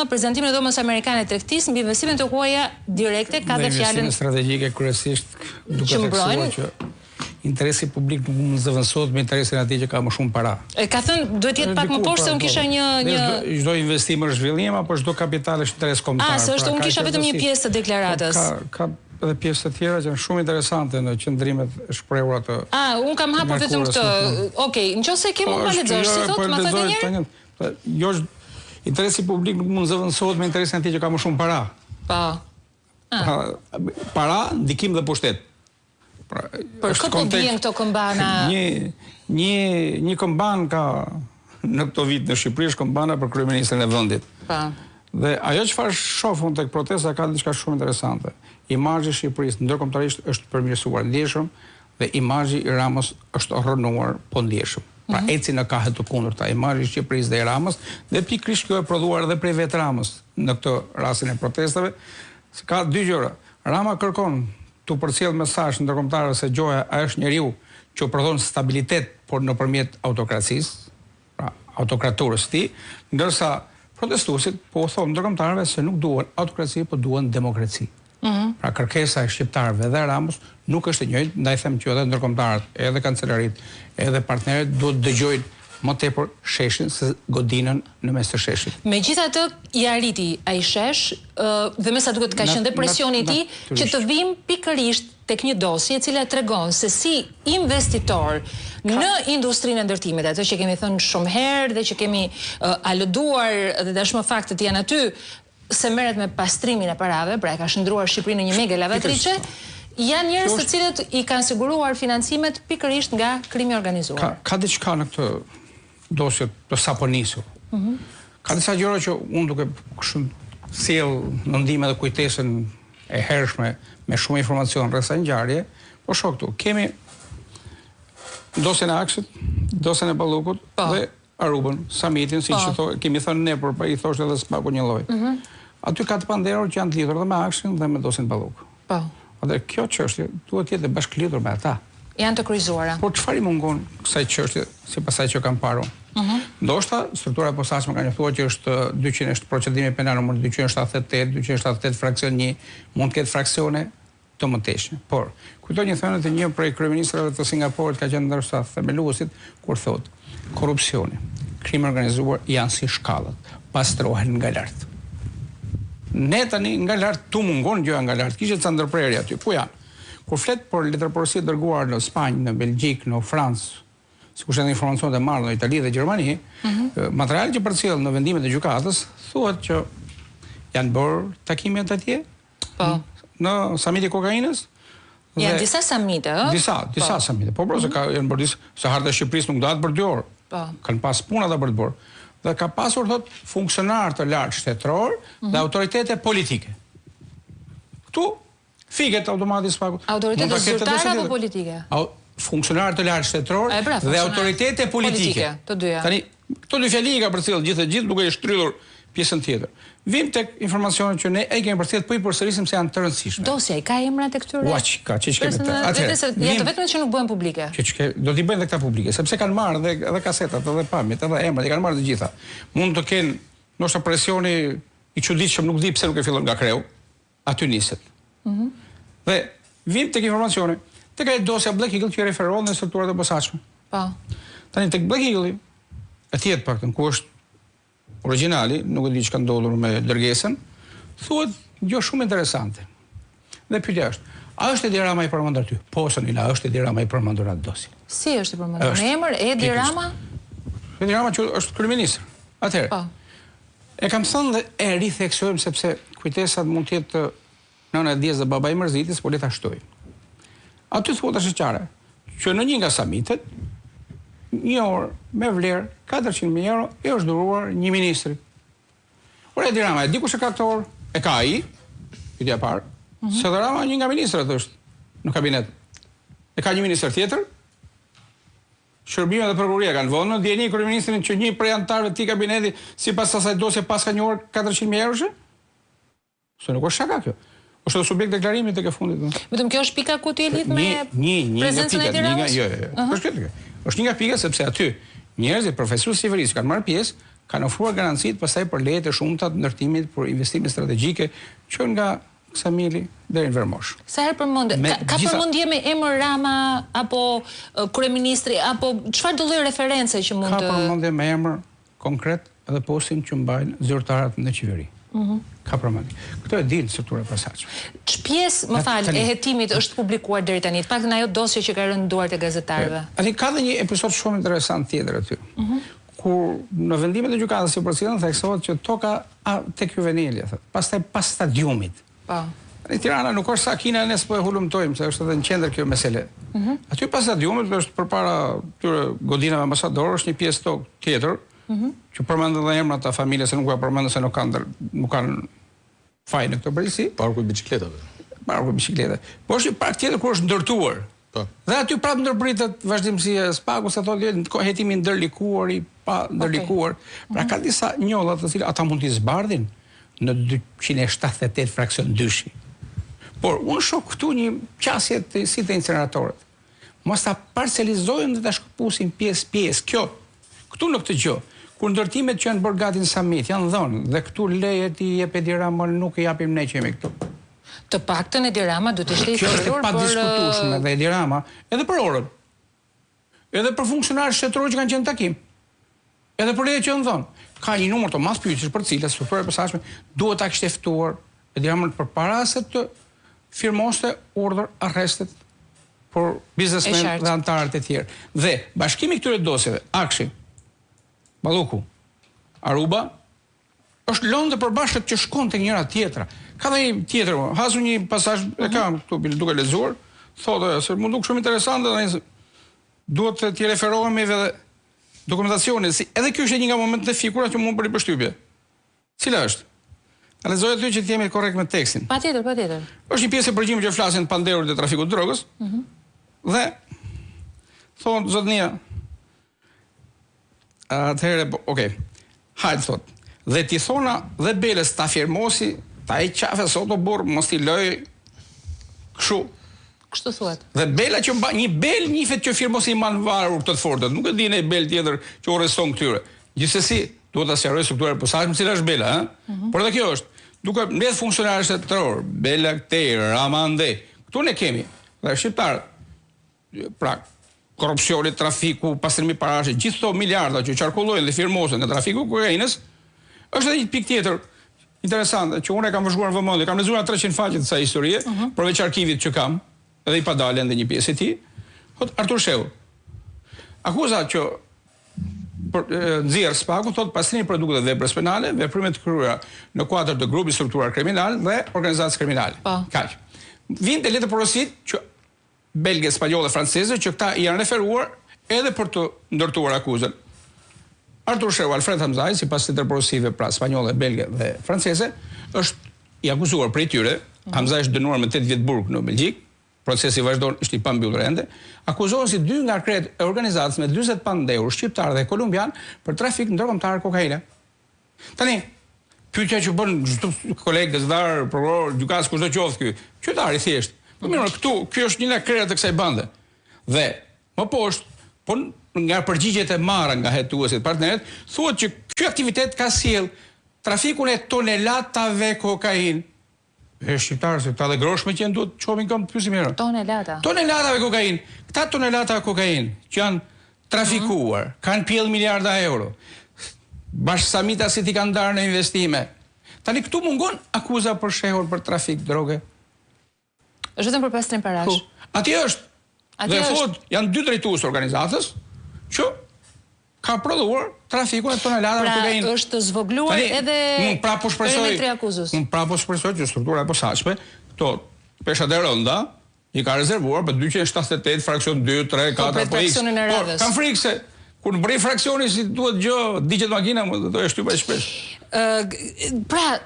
prezantimin e dhomës amerikane tregtisë mbi investimet e huaja direkte ka dhe fjalën investime strategjike kryesisht duke theksuar që interesi publik nuk mund të zëvendësohet me interesin e atij që ka më shumë para. Ka thënë duhet jetë pak më poshtë se unë kisha një çdo investim është zhvillim apo çdo kapital është interes kombëtar. Se është unë kisha vetëm një pjesë të deklaratës. Ka edhe pjesë të tjera që janë shumë interesante në qendrimet e shprehura të. Unë kam hapur vetëm këtë. Okej, nëse ke mund ta lexosh, si thotë, më thënë një herë. Jo, interesi publik nuk mund zëvendësohet me interesin e atij që ka më shumë para. Po. Para, ndikim dhe pushtet. Për këtë vjen këto kombana. Një komban ka në këto vit në Shqipëri është kombana për kryeministrin e vendit. Po. Dhe ajo çfarë shohun tek protesta ka diçka shumë interesante. Imazhi i Shqipërisë ndërkombëtarisht është përmirësuar ndjeshëm dhe imazhi i Ramës është rrënuar po ndjeshëm. Pra eci në kahet të kundërta, imazhi i Shqipërisë dhe i Ramës dhe pikërisht kjo e prodhuar edhe prej vetë Ramës në këtë rastin e protestave. Ka dy gjëra. Rama kërkon të përcjell mesazh ndërkombëtar se gjoja është njeriu që prodhon stabilitet por nëpërmjet autokracisë, pra autokraturës së tij, ndërsa protestuesit po thonë ndërkombëtarëve se nuk duan autokraci, po duan demokraci. Pra kërkesa e shqiptarëve dhe Ramës nuk është e njëjtë, ndaj them që edhe ndërkombëtarët, edhe kancelarit, edhe partnerët duhet dëgjojnë më tepër sheshin se godinën në mes të sheshit. Megjithatë, i arriti ai shesh dhe me sa duket ka qenë depresioni i tij që të vim pikërisht tek një dosje e cila tregon se si investitor në industrinë e ndërtimit, ato që kemi thënë shumë herë dhe që kemi alëduar dhe tashmë faktet janë aty, se merret me pastrimin e parave, pra e ka shndruar Shqipërinë në një mega lavatriçe, janë njerëz të cilët i kanë siguruar financimet pikërisht nga krimi organizuar. Ka diçka në këtë dosje të sapo nisur. Ka disa gjëra që unë duke sjell në ndihmë dhe kujtesën e hershme me shumë informacion rreth asaj ngjarje, po shoh këtu. Kemi dosjen e Aksit, dosjen e Ballukut dhe Arubën, samitin, siç kemi thënë ne, por i thoshte edhe s'paku një lloj. Aty ka të panderur që janë të lidhur dhe me Aksin dhe me dosjen e Ballukut. Po. Atë kjo çështje duhet të jetë bashkëlidhur me ata. Janë të kryqëzuara. Por çfarë i mungon kësaj çështje sipas asaj që kam parë unë? Ndoshta struktura e posaçme ka njoftuar që është procedimi penal numër 278, 278 fraksion 1, mund të ketë fraksione të mëtejshme. Por kujtoj një thënie të një prej kryeministrave të Singapurit ka qenë ndoshta themeluesit kur thotë korrupsioni, krimi organizuar janë si shkallët, pastrohen nga lart. Ne tani nga lart tu mungon gjëja nga lart. Kishte ca ndërprerje aty. Ku janë? Kur flet por letërporosi dërguar në Spanjë, në Belgjik, në Francë, sikur janë informacionet e marrë në Itali dhe Gjermani, materiali që përcjell në vendimet e gjykatës thuhet që janë bërë takimet atje. Po. Në samiti kokainës. Janë disa samite, ëh? Disa samite. Po se janë bërë disa, se harta e Shqipërisë nuk dahet për 2 orë. Po. Kanë pas puna ata për të bërë. Dhe ka pasur thot funksionar të lartë shtetëror dhe autoritete politike. Këtu fiket automatisht pagu. Autoritete zyrtare apo politike? Funksionar të lartë shtetëror dhe autoritete politike. Të dyja. Tani këto dy fjali ka përcjell gjithë duke i shtrydhur pjesën tjetër. Vim tek informacionet që ne e kemi përcjell, po i përsërisim se janë të rëndësishme. Dosja i ka emrat e këtyre? Uaq, ka ç'e kemi të. Atëherë, janë të vetmet që nuk bëhen publike. Do t'i bëjnë dhe këta publike, sepse kanë marrë edhe kasetat, edhe pamjet, edhe emrat, i kanë marrë të gjitha. Mund të kenë ndoshta presioni i çuditshëm, nuk di pse nuk e fillon nga kreu, aty niset. Dhe vim tek informacioni, tek ajo dosja Black Eagle që referohet në strukturat e posaçme. Po. Tani tek Black Eagle, atje paktën ku është origjinali, nuk e di çka ndodhur me dërgesën, thuhet gjë shumë interesante. Dhe pyetja është, a është Edi Rama i përmendur aty? Po, sonila, është Edi Rama i përmendur atë dosje. Si është i përmendur? Në emër Edi Rama? Edi Rama që është kryeminist. Atëherë. Po. E kam thënë dhe e ritheksojmë sepse kujtesat mund të jetë nëna e Diez dhe baba i Mërzitis, por le ta shtoj. Aty thuhet ashtu qarë, që në një nga samitet, një orë me vlerë 400.000 euro e është dhuruar një ministri. Ora Edi Rama, e di kush e ka këtë orë? E ka ai, pyetja e parë. Se Edi Rama një nga ministrat është në kabinet. E ka një ministër tjetër? Shërbimet dhe prokuroria kanë vënë në dieni kryeministrin që një prej anëtarëve të kabineti sipas asaj dosje pas ka një orë 400.000 euro? Se nuk është shaka kjo. Është subjekt deklarimi tek e fundit. Vetëm kjo është pika ku ti e lidh me prezencën e Edi Ramës? Jo. Është një nga pika sepse aty njerëzit profesorë qeverisë kanë marrë pjesë kanë ofruar garancitë pastaj për leje të shumta të ndërtimit për investime strategjike që nga Ksamili deri në Vermosh. Sa herë përmend, ka përmendje me emër Rama apo kryeministri apo çfarë do lloj reference që mund të ka përmendje me emër konkret edhe postin që mbajnë zyrtarët në qeveri. Ka përmendje. Këto e dinë struktura e posaçme. Ç'pjesë, më fal, e hetimit është publikuar deri tani? Të paktën ajo dosje që ka rënë në duart e gazetarëve. Tani ka dhe një episod shumë interesant tjetër aty. Kur në vendimet e gjykatës si përcjellën theksohet që toka tek Juvenili, pastaj pas stadiumit. Po. Në Tirana nuk është sa Kina ne s'po e hulumtojmë, se është edhe në qendër kjo mesele. Aty pas stadiumit është përpara këtyre godinave ambasadorë, është një pjesë tokë tjetër, që përmendën dhe emrat të familjes, se nuk e përmendën se nuk kanë faj në këtë përgjithësi. Parku i biçikletave. Parku i biçikletave. Po është një park tjetër kur është ndërtuar. Dhe aty prapë ndërpritet vazhdimësia e spaku, se thotë hetimi ndërlikuar i pa ndërlikuar. Pra ka disa njolla të cilat ata mund t'i zbardhin në 278 fraksion dyshi. Por unë shoh këtu një qasje si të incineratorët. Mos ta parcelizojnë dhe ta shkëpusin pjesë. Këtu në këtë gjë, kur ndërtimet që janë bërë gati në summit janë dhënë dhe këtu lejet i jep Edi Rama, nuk i japim ne që jemi këtu. Të paktën Edi Rama do të ishte i Kjo është pa diskutueshme dhe Edi Rama, edhe për orën, edhe për funksionarë shtetëror që kanë qenë takim, edhe për lejet që janë dhënë. Ka një numër të madh pyetjesh për cilat struktura e posaçme duhet ta kishte ftuar Edi Rama përpara se të firmoste urdhër arrestet për biznesmen dhe antarët e tjerë. Dhe bashkimi këtyre dosjeve, Akshi, Balluku, Aruba, është lënë të përbashkët që shkon tek njëra tjetra. Ka dhe një tjetër, hasu një pasazh e kam këtu duke lexuar, thotë se më duk shumë interesante, duhet të t'i referohemi edhe dokumentacionit, edhe kjo është një nga momentet e fikura që mund bëri përshtypje. Cila është? A lexoj aty që të jemi korrekt me tekstin. Patjetër. Është një pjesë e përgjimit që flasin të pandehurit e trafikut të drogës. Dhe thonë zotnia, atëherë, hajtë thot, dhe ti thona dhe Beles ta firmosi, ta i qafe sot o burë, mos t'i loj këshu. Kështu thuat. Dhe Bela që një Bel njifet që firmosi i manë varur këtë fortët, nuk e di ne Bel tjetër që o reston këtyre. Gjithsesi, duhet ta sqaroj strukturën e posaçme, cila është Bela, Por edhe kjo është, duke mbledh funksionarë shtetëror, Bela këtej, Rama ande, këtu ne kemi, dhe shqiptarët, pra, korrupsioni, trafiku, pastrimi parash, gjithë këto miliarda që qarkullojnë dhe firmosen nga trafiku kokainës, është edhe një pikë tjetër interesante që unë e kam vëzhguar në vëmendje, kam lexuar 300 faqe të kësaj historie, përveç arkivit që kam, edhe i padalen dhe një pjesë e tij, Artur Shehu. Akuza që nxjerr spaku thot pastrimi i produkteve dhe veprës penale, veprime të kryera në kuadër të grupit strukturar kriminal dhe organizacës kriminale. Kaq. Vinte le të porosit që belge, spanjolle, franceze që këta janë referuar edhe për të ndërtuar akuzën. Artur Shehu, Alfred Hamzaj, sipas të porosive pra spanjolle, belge dhe franceze, është i akuzuar prej tyre. Hamzaj është dënuar me 8 vjet burg në Belgjik. Procesi vazhdon, është i pambyllur ende. Akuzohen si 2 nga kretë e organizatës me 40 pandehur shqiptar dhe kolumbian për trafik ndërkombëtar kokaine. Tani, pyetja që bën kolegë gazetar, prokuror, gjykatës kushdo qoftë ky, qytetari thjesht. Po mirë, këtu, ky është një nga krerat e kësaj bande. Dhe më poshtë, po nga përgjigjet e marra nga hetuesit partnerët, thuhet që ky aktivitet ka sjell trafikun e tonelatave kokainë. Shqiptarë, se këta dhe groshme që janë duhet të qomin kam të pysim herë. Tonelatave kokainë. Këta tonelata kokainë që janë trafikuar, kanë pjellë miliarda euro. Bashkësamita si ti kanë darë në investime. Tani këtu mungon akuza për shehur për trafik droge. Është vetëm për pastrim parash. Ati është. Dhe thot, janë 2 drejtues organizatës që ka prodhuar trafikun e tonelatave kokainë. Pra është zvogluar edhe perimetri akuzës. Unë prapo shpresoj që struktura e posaçme këto peshat e rënda i ka rezervuar për 278 fraksion 2, 3, 4 apo X. Por kam frikë se kur në bëri fraksioni si duhet gjë, digjet makina, do e shtypa shpesh. Pra,